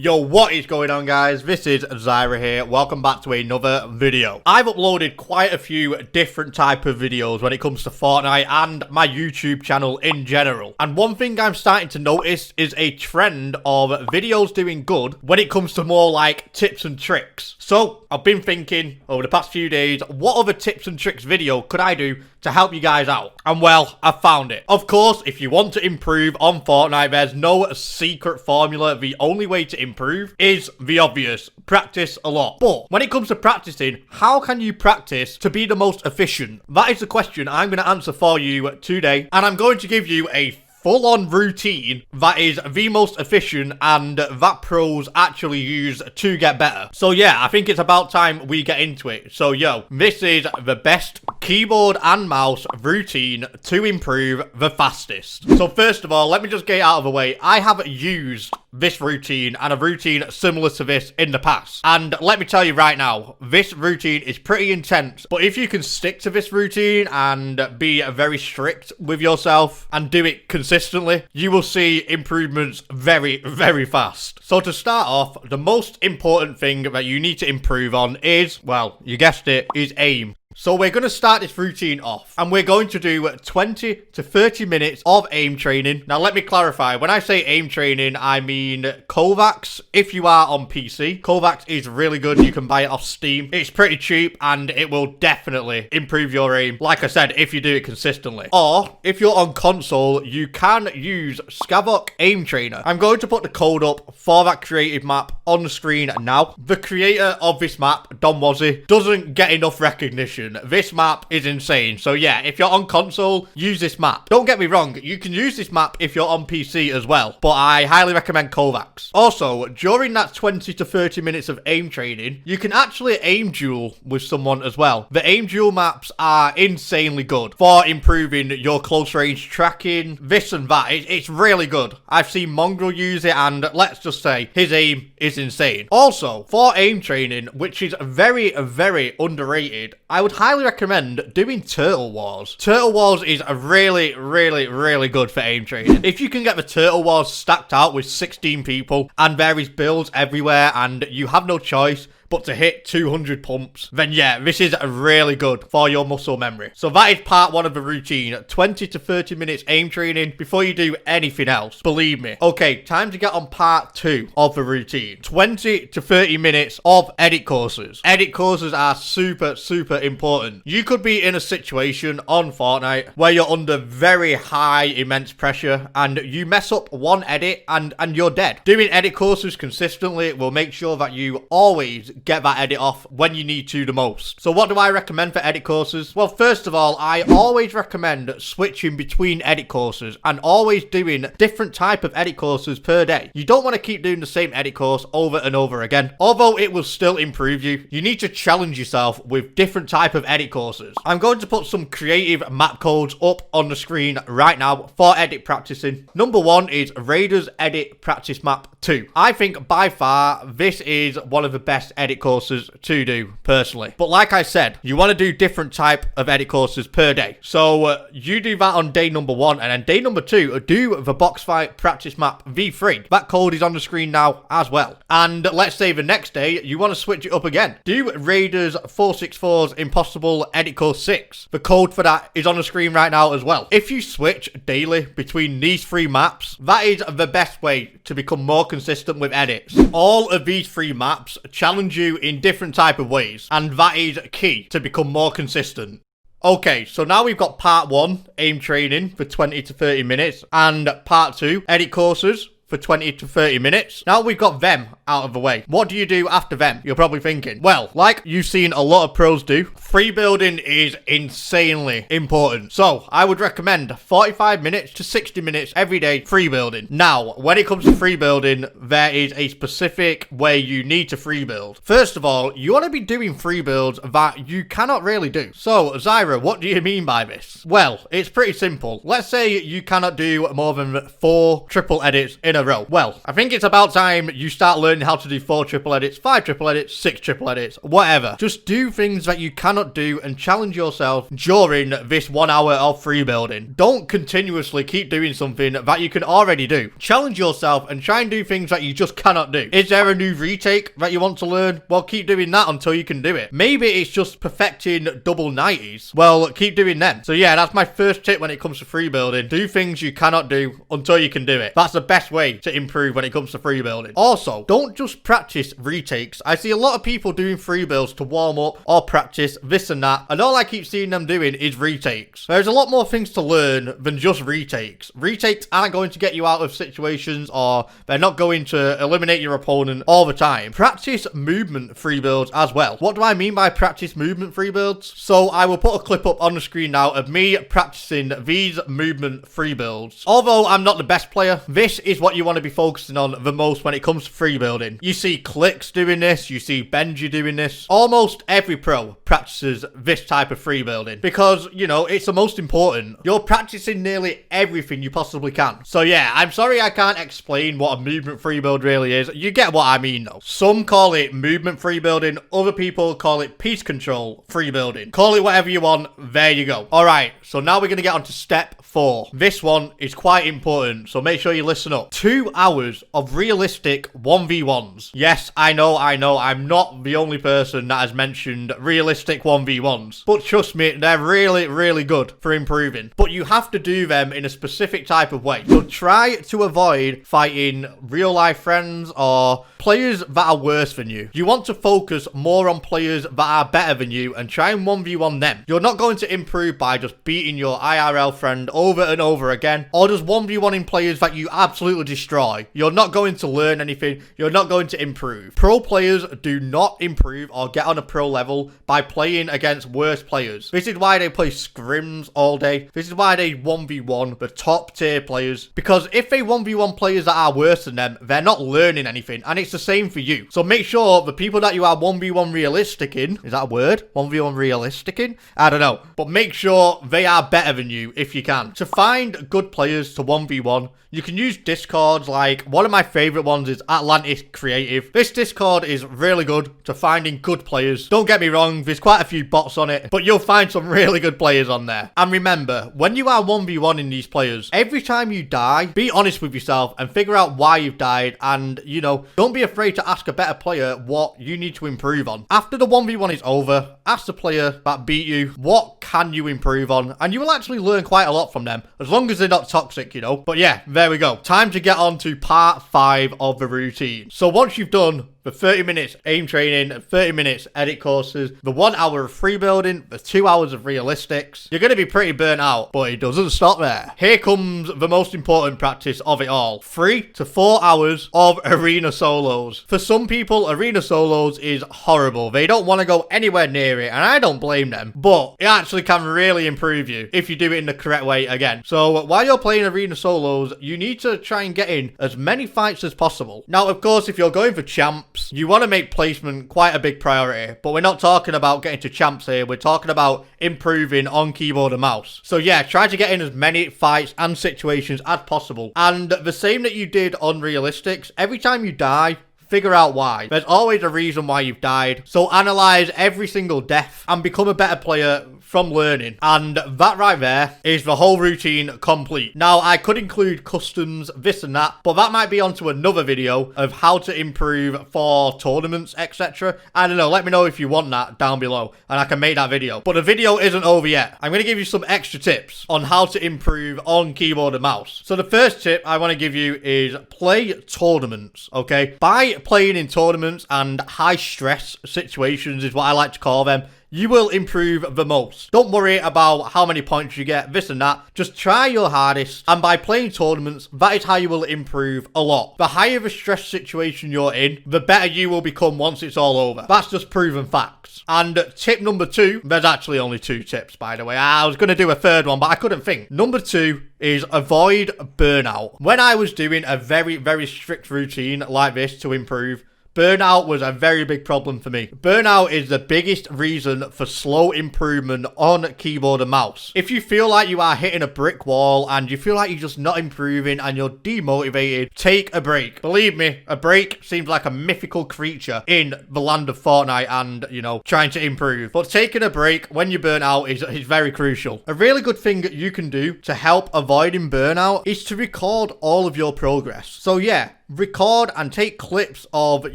Yo, what is going on, guys? This is Zyra here. Welcome back to another video. I've uploaded quite a few different type of videos when it comes to Fortnite and my YouTube channel in general. And one thing I'm starting to notice is a trend of videos doing good when it comes to more like tips and tricks. So I've been thinking over the past few days, what other tips and tricks video could I do to help you guys out? And well, I found it. Of course, if you want to improve on Fortnite, there's no secret formula. The only way to improve is the obvious: practice a lot. But when it comes to practicing, how can you practice to be the most efficient? That is the question I'm going to answer for you today, and I'm going to give you a full-on routine that is the most efficient and that pros actually use to get better. So yeah, I think it's about time we get into it. So yo, this is the best keyboard and mouse routine to improve the fastest. So first of all, let me just get it out of the way. I have used this routine and a routine similar to this in the past. And let me tell you right now, this routine is pretty intense. But if you can stick to this routine and be very strict with yourself and do it consistently, you will see improvements very, very fast. So to start off, the most important thing that you need to improve on is, well, you guessed it, is aim. So we're going to start this routine off and we're going to do 20 to 30 minutes of aim training. Now let me clarify, when I say aim training, I mean Kovacs. If you are on PC, Kovacs is really good. You can buy it off Steam. It's pretty cheap and it will definitely improve your aim. Like I said, if you do it consistently. Or if you're on console, you can use Scavok Aim Trainer. I'm going to put the code up for that creative map on the screen now. The creator of this map, Don Wazzy, doesn't get enough recognition. This map is insane. So yeah, if you're on console, use this map. Don't get me wrong, you can use this map if you're on PC as well, but I highly recommend Kovacs. Also, during that 20 to 30 minutes of aim training, you can actually aim duel with someone as well. The aim duel maps are insanely good for improving your close range tracking, this and that. It's really good. I've seen Mongrel use it and let's just say his aim is insane. Also, for aim training, which is very, very underrated, I would highly recommend doing Turtle Wars. Turtle Wars is a really, really good for aim training. If you can get the Turtle Wars stacked out with 16 people and various builds everywhere and you have no choice but to hit 200 pumps, then yeah, this is really good for your muscle memory. So that is part one of the routine. 20 to 30 minutes aim training before you do anything else. Believe me. Okay, time to get on part two of the routine. 20 to 30 minutes of edit courses. Edit courses are super important. You could be in a situation on Fortnite where you're under very high, immense pressure and you mess up one edit and you're dead. Doing edit courses consistently will make sure that you always get that edit off when you need to the most. So what do I recommend for edit courses? Well, first of all, I always recommend switching between edit courses and always doing different type of edit courses per day. You don't want to keep doing the same edit course over and over again. Although it will still improve you, you need to challenge yourself with different type of edit courses. I'm going to put some creative map codes up on the screen right now for edit practicing. Number one is RAIDER'S Edit Practice Map 2. I think by far this is one of the best edit courses to do personally, but like I said, you want to do different type of edit courses per day. So you do that on day number one, and then day number two, do the box fight practice map V3. That code is on the screen now as well. And let's say the next day you want to switch it up again, do RAIDER'S 464's Impossible Edit Course 6. The code for that is on the screen right now as well. If you switch daily between these three maps, that is the best way to become more consistent with edits. All of these three maps challenge you in different type of ways, and that is key to become more consistent. Okay, so now we've got part one, aim training for 20 to 30 minutes, and part two, edit courses for 20 to 30 minutes. Now we've got them out of the way. What do you do after them? You're probably thinking. Well, like you've seen a lot of pros do, free building is insanely important. So I would recommend 45 minutes to 60 minutes every day free building. Now, when it comes to free building, there is a specific way you need to free build. First of all, you want to be doing free builds that you cannot really do. So Zyra, what do you mean by this? Well, it's pretty simple. Let's say you cannot do more than 4 triple edits in a row. Well, I think it's about time you start learning how to do 4 triple edits, 5 triple edits, 6 triple edits, whatever. Just do things that you cannot cannot do and challenge yourself during this 1 hour of free building. Don't continuously keep doing something that you can already do. Challenge yourself and try and do things that you just cannot do. Is there a new retake that you want to learn? Well, keep doing that until you can do it. Maybe it's just perfecting double 90s. Well, keep doing them. So yeah, that's my first tip when it comes to free building. Do things you cannot do until you can do it. That's the best way to improve when it comes to free building. Also, don't just practice retakes. I see a lot of people doing free builds to warm up or practice this and that, and all I keep seeing them doing is retakes. There's a lot more things to learn than just retakes. Retakes aren't going to get you out of situations, or they're not going to eliminate your opponent all the time. Practice movement free builds as well. What do I mean by practice movement free builds? So I will put a clip up on the screen now of me practicing these movement free builds. Although I'm not the best player, this is what you want to be focusing on the most when it comes to free building. You see Clicks doing this, you see Benji doing this. Almost every pro practices this type of free building because, you know, it's the most important. You're practicing nearly everything you possibly can. So yeah, I'm sorry I can't explain what a movement free build really is. You get what I mean though. Some call it movement free building, other people call it piece control free building. Call it whatever you want, there you go. Alright, so now we're going to get on to step 4. This one is quite important, so make sure you listen up. 2 hours of realistic 1v1s. Yes, I know, I'm not the only person that has mentioned realistic 1v1s. But trust me, they're really good for improving. But you have to do them in a specific type of way. So try to avoid fighting real life friends or players that are worse than you. You want to focus more on players that are better than you and try and 1v1 them. You're not going to improve by just beating your IRL friend over and over again, or just 1v1ing players that you absolutely destroy. You're not going to learn anything. You're not going to improve. Pro players do not improve or get on a pro level by playing against worse players. This is why they play scrims all day. This is why they 1v1 the top tier players, because if they 1v1 players that are worse than them, they're not learning anything, and it's the same for you. So make sure the people that you are 1v1 realistic in, is that a word? 1v1 realistic in? I don't know. But make sure they are better than you if you can. To find good players to 1v1, you can use Discords. Like, one of my favorite ones is Atlantis Creative. This Discord is really good to finding good players. Don't get me wrong, there's quite a few bots on it, but you'll find some really good players on there. And remember, when you are 1v1ing these players, every time you die, be honest with yourself and figure out why you've died, and, you know, don't be afraid to ask a better player what you need to improve on. After the 1v1 is over, ask the player that beat you, what can you improve on? And you will actually learn quite a lot from them, as long as they're not toxic, you know. But yeah, there we go. Time to get on to part 5 of the routine. So once you've done the 30 minutes aim training, 30 minutes edit courses, the 1 hour of free building, the 2 hours of realistics, you're going to be pretty burnt out, but it doesn't stop there. Here comes the most important practice of it all. 3 to 4 hours of arena solos. For some people, arena solos is horrible. They don't want to go anywhere near it, and I don't blame them, but it actually can really improve you if you do it in the correct way again. So while you're playing arena solos, you need to try and get in as many fights as possible. Now, of course, if you're going for champs, you want to make placement quite a big priority, but we're not talking about getting to champs here. We're talking about improving on keyboard and mouse. So yeah, try to get in as many fights and situations as possible. And the same that you did on realistics, every time you die, figure out why. There's always a reason why you've died. So analyze every single death and become a better player from learning. And that right there is the whole routine complete. Now, I could include customs, this and that, but that might be onto another video of how to improve for tournaments, etc. I don't know. Let me know if you want that down below, and I can make that video. But the video isn't over yet. I'm going to give you some extra tips on how to improve on keyboard and mouse. So the first tip I want to give you is play tournaments, okay? By playing in tournaments and high stress situations is what I like to call them, you will improve the most. Don't worry about how many points you get, this and that. Just try your hardest, and by playing tournaments, that is how you will improve a lot. The higher the stress situation you're in, the better you will become once it's all over. That's just proven facts. And tip number 2, there's actually only 2 tips, by the way. I was going to do a third one, but I couldn't think. Number 2 is avoid burnout. When I was doing a very strict routine like this to improve, burnout was a very big problem for me. Burnout is the biggest reason for slow improvement on keyboard and mouse. If you feel like you are hitting a brick wall and you feel like you're just not improving and you're demotivated, take a break. Believe me, a break seems like a mythical creature in the land of Fortnite and, you know, trying to improve. But taking a break when you burn out is very crucial. A really good thing that you can do to help avoiding burnout is to record all of your progress. So yeah, record and take clips of,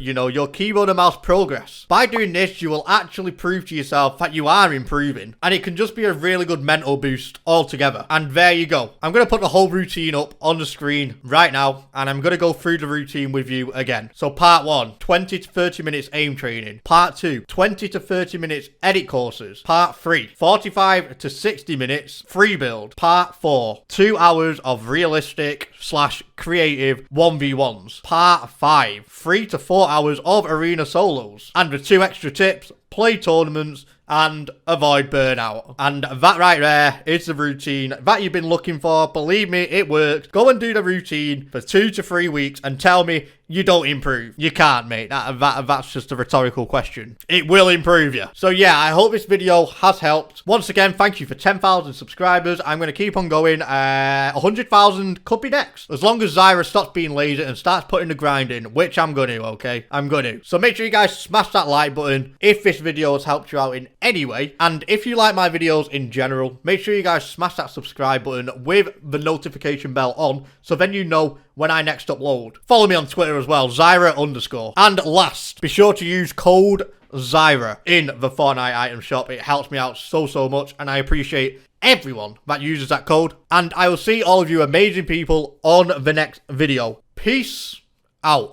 you know, your keyboard and mouse progress. By doing this, you will actually prove to yourself that you are improving, and it can just be a really good mental boost altogether. And there you go. I'm going to put the whole routine up on the screen right now, and I'm going to go through the routine with you again. So part 1, 20 to 30 minutes aim training. Part 2, 20 to 30 minutes edit courses. Part 3, 45 to 60 minutes free build. Part 4, 2 hours of realistic / creative 1v1s. Part 5, 3 to 4 hours of arena solos. And the 2 extra tips, play tournaments and avoid burnout. And that right there is the routine that you've been looking for. Believe me, it works. Go and do the routine for 2 to 3 weeks and tell me you don't improve. You can't, mate. That's just a rhetorical question. It will improve you. So yeah, I hope this video has helped. Once again, thank you for 10,000 subscribers. I'm going to keep on going. 100,000 could be next. As long as Zyra stops being lazy and starts putting the grind in, which I'm going to, okay? I'm going to. So make sure you guys smash that like button if this video has helped you out in any way. And if you like my videos in general, make sure you guys smash that subscribe button with the notification bell on, so then you know when I next upload. Follow me on Twitter as well, Zyra_. And last, be sure to use code Zyra in the Fortnite item shop. It helps me out so much, and I appreciate everyone that uses that code. And I will see all of you amazing people on the next video. Peace out.